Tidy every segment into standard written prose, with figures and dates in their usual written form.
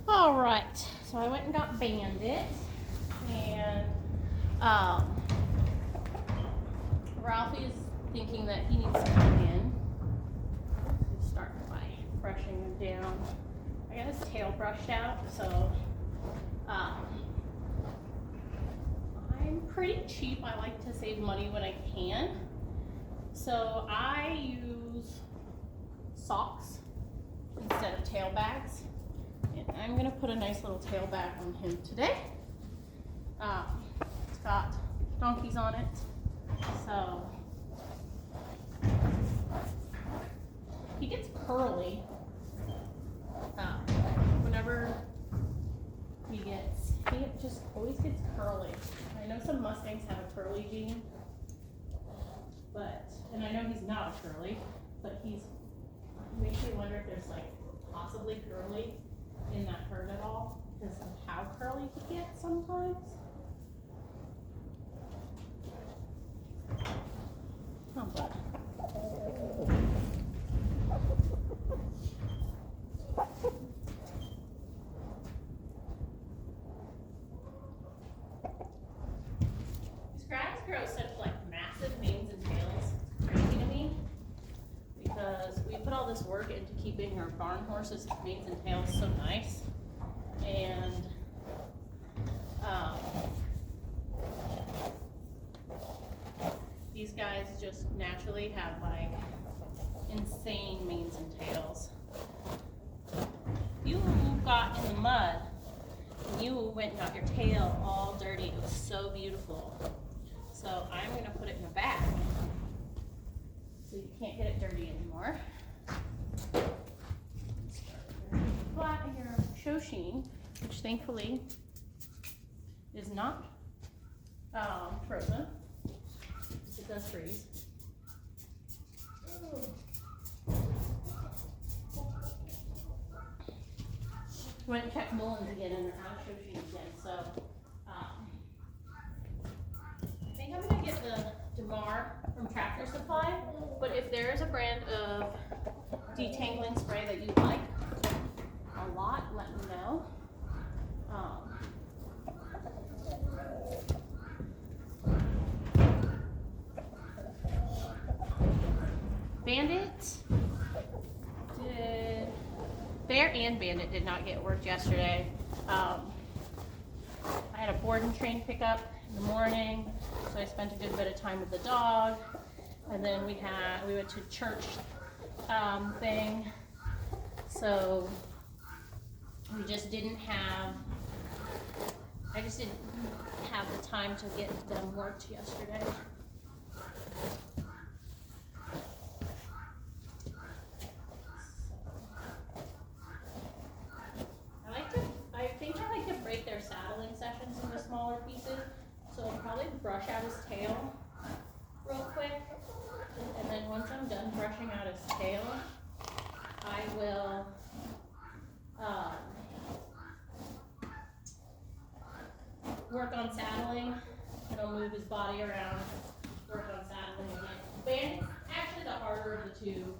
All right, so I went and got Bandit, and Ralphie's thinking that he needs to come in. Let's start by brushing him down. I got his tail brushed out, so I'm pretty cheap. I like to save money when I can. So I use socks instead of tail bags. And I'm gonna put a nice little tail bag on him today. It's got donkeys on it. So he gets curly whenever he just always gets curly. I know some Mustangs have a curly gene, and I know he's not a curly, but it makes me wonder if there's like possibly curly in that herd at all because of how curly he gets sometimes. Oh, bud. These grass grow such like massive manes and tails. It's crazy to me because we put all this work into keeping our barn horses' manes and tails so nice, and these guys just naturally have like insane manes and tails. You got in the mud and you went and got your tail all dirty. It was so beautiful. So I'm gonna put it in a bag so you can't get it dirty anymore. Flat your Shoshin, which thankfully is not frozen. It does freeze. Went and checked Mullins again, and they're out of Shoshin again. So I think I'm gonna get the Damar from Tractor Supply. But if there is a brand of detangling spray that you like a lot, let me know. Bear and Bandit did not get work yesterday. I had a board and train pickup in the morning, so I spent a good bit of time with the dog. And then we went to church thing. So I just didn't have the time to get them worked yesterday. I like to break their saddling sessions into smaller pieces. So I'll probably brush out his tail real quick. And then once I'm done brushing out his tail, I will work on saddling, and I'll move his body around, work on saddling again. Bandit's actually the harder of the two,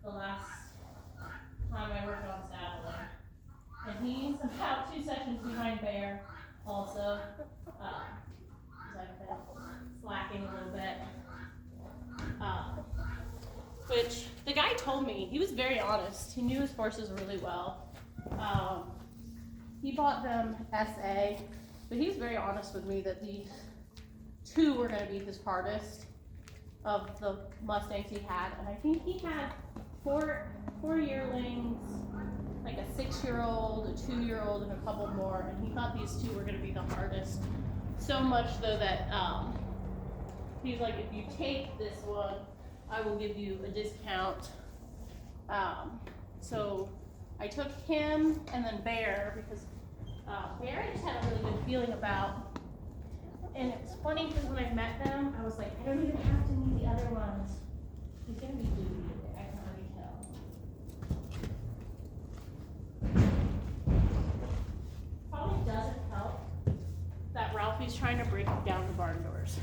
the last time I worked on saddling. And he's about 2 sessions behind Bear also. I've been slacking a little bit. Which the guy told me, he was very honest. He knew his horses really well. He bought them SA, but he was very honest with me that these two were going to be his hardest of the Mustangs he had. And I think he had four yearlings, like a 6-year-old, a 2-year-old, and a couple more. And he thought these two were going to be the hardest. So much though that he's like, if you take this one, I will give you a discount. So I took him and then Bear because Bear I just had a really good feeling about. And it was funny because when I met them, I was like, I don't even have to meet the other ones. He's gonna be duty. I can already tell. Probably doesn't help that Ralphie's trying to break down the barn doors.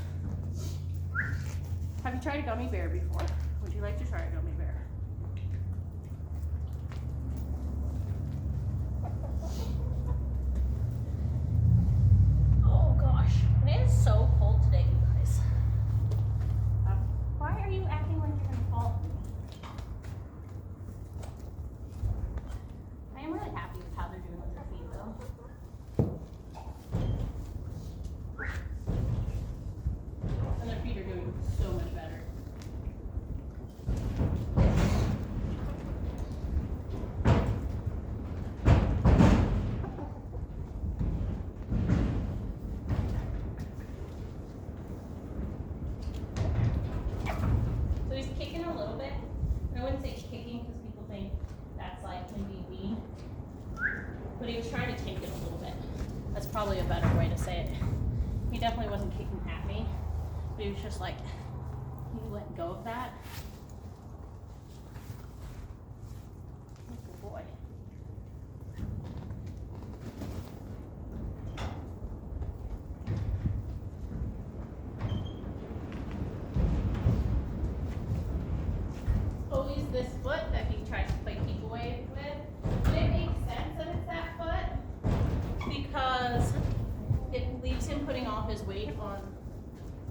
Have you tried a gummy bear before? Would you like to try a gummy bear? but he was trying to take it a little bit. That's probably a better way to say it. He definitely wasn't kicking at me, but he was just like, he let go of that. Good boy. Always this foot that he tries to play keep away with. And it makes sense that it's that foot because it leaves him putting all his weight on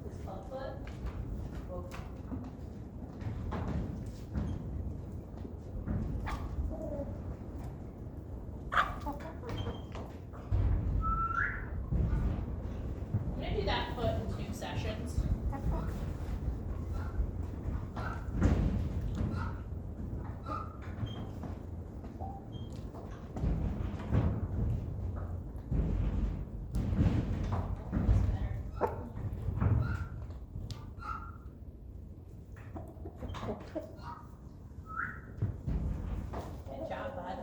his club foot. Whoa. I'm gonna do that foot in 2 sessions. Good job, bud.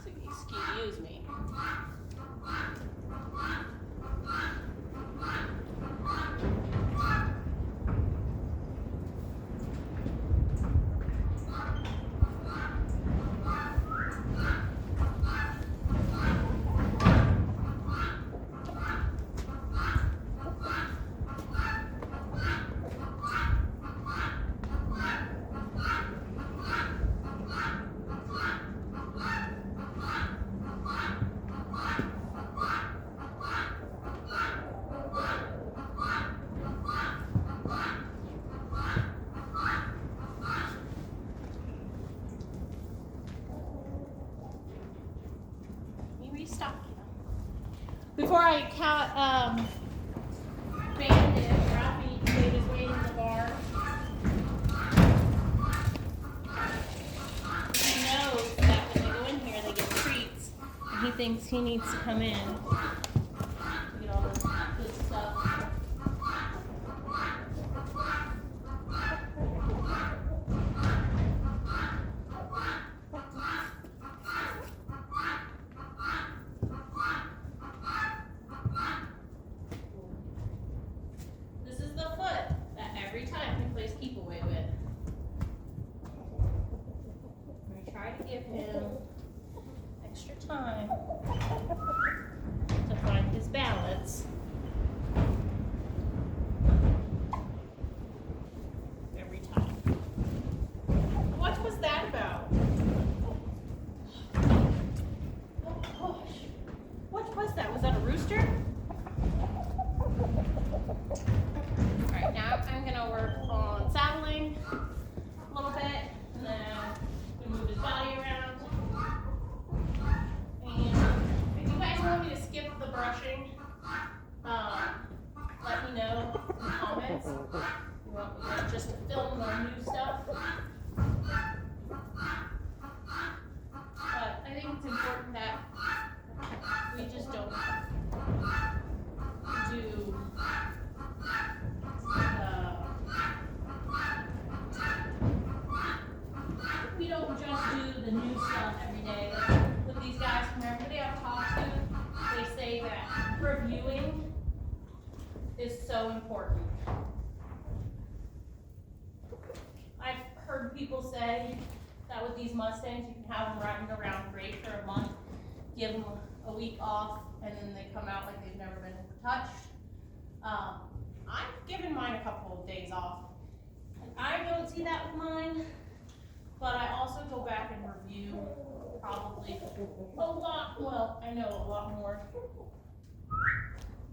So excuse me. Let me restock you. Before I banded, Rafi made his way in the bar. He knows that when they go in here, they get treats, and he thinks he needs to come in to get all this good stuff. This is the foot that every time he plays keep away with. I try to give him extra time to find his balance. Every time. What was that about? Oh gosh. What was that? Was that a rooster? Alright, now I'm gonna work on saddling a little bit, and then we move his body around. And if you guys want me to skip the brushing, let me know in the comments. You want me to just film the new stuff. But I think it's important that we just don't do we don't just do the new stuff every day. With these guys, from everybody I've talked to, they say that reviewing is so important. I've heard people say that with these Mustangs, you can have them riding around great for a month, give them a week off, and then they come out like they've never been touched. I've given mine a couple of days off. I don't see that with mine, but I also go back and review probably a lot, well, I know a lot more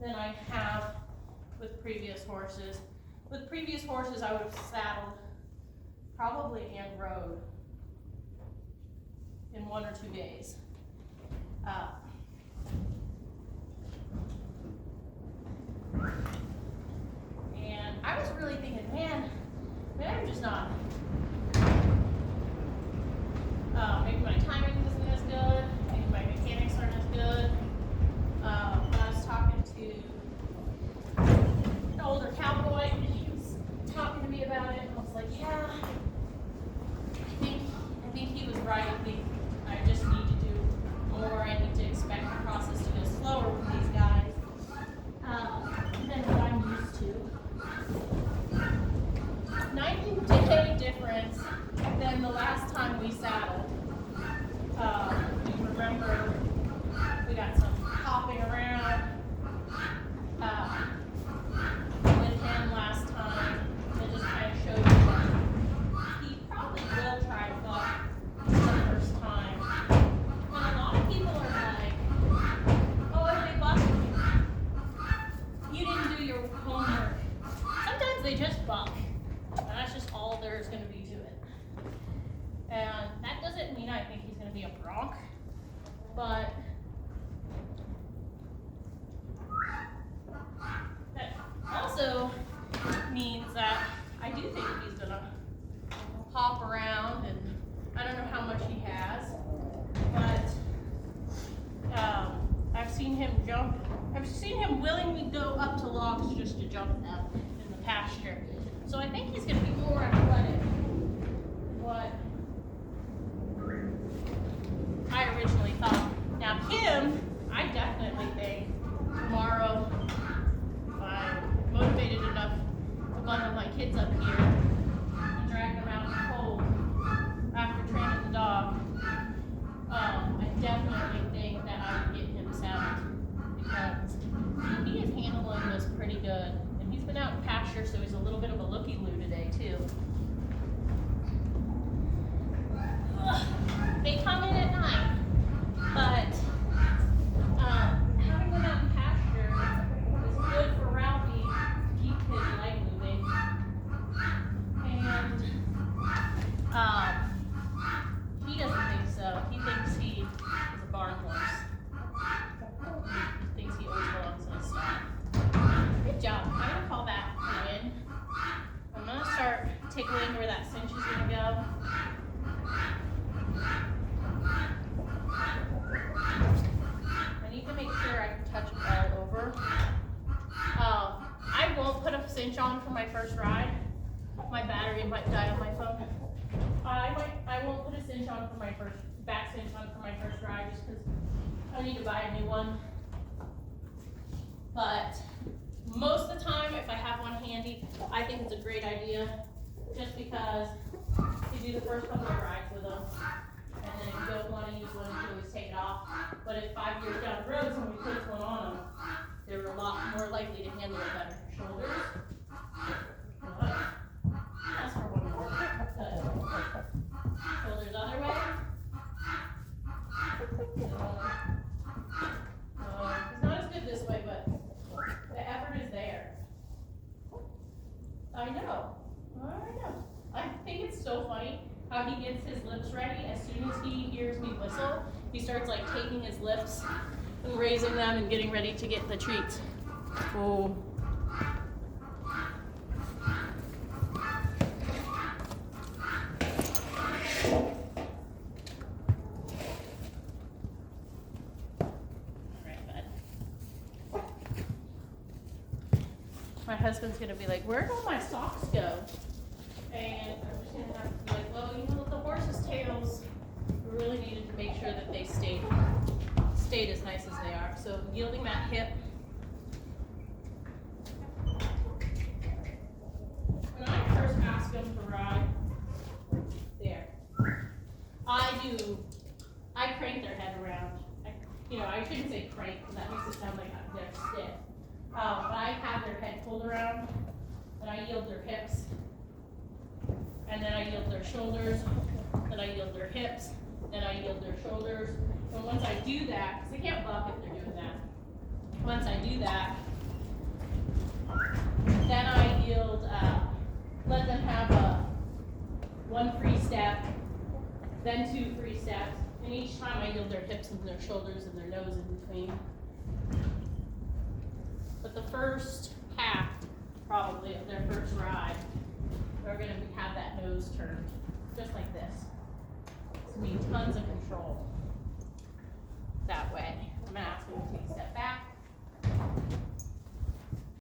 than I have with previous horses. With previous horses, I would have saddled probably and rode in 1 or 2 days. Uh, and I was really thinking, man, maybe I'm just not. Maybe my timing isn't as good. Maybe my mechanics aren't as good. But I was talking to an older cowboy, and he was talking to me about it, and I was like, yeah, I think he was right. I think I just need to do more. I need to expect the process to go slower with these guys than what I'm used to. 90-day difference than the last time we saddled. You remember we got some hopping around with him last time. I just kind of showed you that he probably will try to buck the first time. And a lot of people are like, oh, if they buck, you didn't do your homework. Sometimes they just buck. And that's just all there's going to be to it. And that doesn't mean I think he's going to be a bronc, but that also means that I do think he's going to hop around, and I don't know how much he has, but I've seen him jump. I've seen him willingly go up to logs just to jump them in the pasture. So I think he's going to be more athletic than what I originally thought. Now Kim, I definitely think tomorrow, if I'm motivated enough to bundle my kids up here and drag them out in the cold after training the dog, I definitely think that I would get him saddled because he is handling this pretty good. And he's been out in pasture, so he's a little bit of a looky-loo today too. They come in at night, but having them out in pasture is good for Ralphie to keep his leg moving. And he doesn't think so. He thinks he is a barn horse. He thinks he always belongs in a stall. Good job. I'm gonna call that a win. I'm gonna start tickling where that cinch is gonna go. I need to make sure I can touch it all over. I won't put a cinch on for my first ride. My battery might die on my phone. I won't put a cinch on for my first back cinch on for my first ride just because I need to buy a new one. But most of the time, if I have one handy, I think it's a great idea just because you do the first couple of rides with them. And then if you don't want to use one, you can always take it off. But if 5 years down the road somebody puts one on them, they're a lot more likely to handle it better. Shoulders. That's for one more. Shoulders other way. It's not as good this way, but the effort is there. I know. I think it's so funny how he gets his lips ready. As soon as he hears me whistle, he starts like taking his lips and raising them and getting ready to get the treats. Oh. Alright, bud. My husband's gonna be like, where'd all my socks go? And I'm just gonna have to be like, well, you know, the horses' tails, we really needed to make sure that they stayed as nice as they are. So yielding that hip. When I first asked him to ride, there, I crank their head around. I shouldn't say crank because that makes it sound like they're stiff. But I have their head pulled around, and I yield their hips. And then I yield their shoulders, then I yield their hips, then I yield their shoulders. And once I do that, because they can't buck if they're doing that. Once I do that, then I yield, let them have one free step, then 2 free steps, And each time I yield their hips and their shoulders and their nose in between. But the first half, probably, of their first ride, they're gonna have that nose turned, just like this. It's gonna be tons of control that way. I'm gonna ask them